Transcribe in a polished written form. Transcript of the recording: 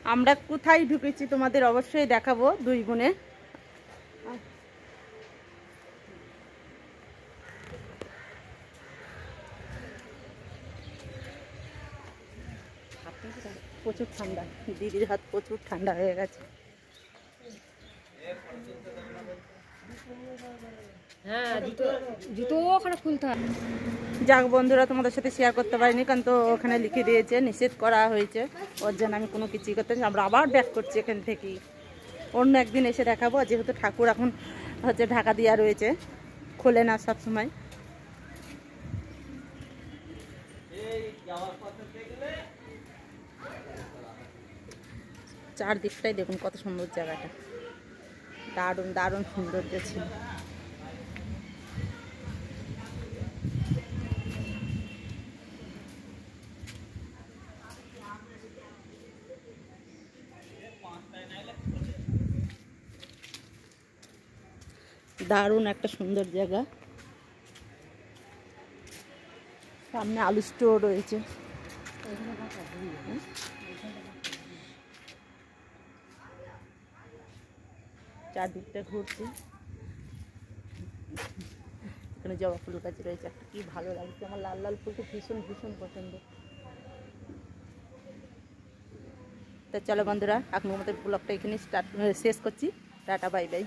আমরা কোথায় ঢুকেছি তোমাদের অবশ্যই দেখাবো দুই বোনে। প্রচুর ঠান্ডা, দিদির হাত প্রচুর ঠান্ডা হয়ে গেছে। হ্যাঁ, জুতো ওখানে খুলতে হবে। যাক বন্ধুরা, তোমাদের সাথে শেয়ার করতে পারিনি কারণ তো ওখানে লিখে দিয়েছে, নিষেধ করা হয়েছে, ওর জন্য আমি কোনো কিছুই করতে পারি। আমরা আবার ব্যাক করছি এখান থেকেই, অন্য একদিন এসে দেখাবো। যেহেতু ঠাকুর এখন হচ্ছে ঢাকা দেওয়া রয়েছে, খোলে না সব সময়। চারদিকটাই দেখুন কত সুন্দর জায়গাটা, দারুণ দারুণ সুন্দর ছিল। দারুণ একটা সুন্দর জায়গা, সামনে আলু স্টোর রয়েছে। চারদিকটা ঘুরছি, এখানে জবা ফুল গাছ রয়েছে একটা, কি ভালো লাগছে আমার, লাল লাল ফুলটা ভীষণ ভীষণ পছন্দ। তা চলো বন্ধুরা, এখনো মতো ব্লগটা এখানে শেষ করছি। Tata bye bye.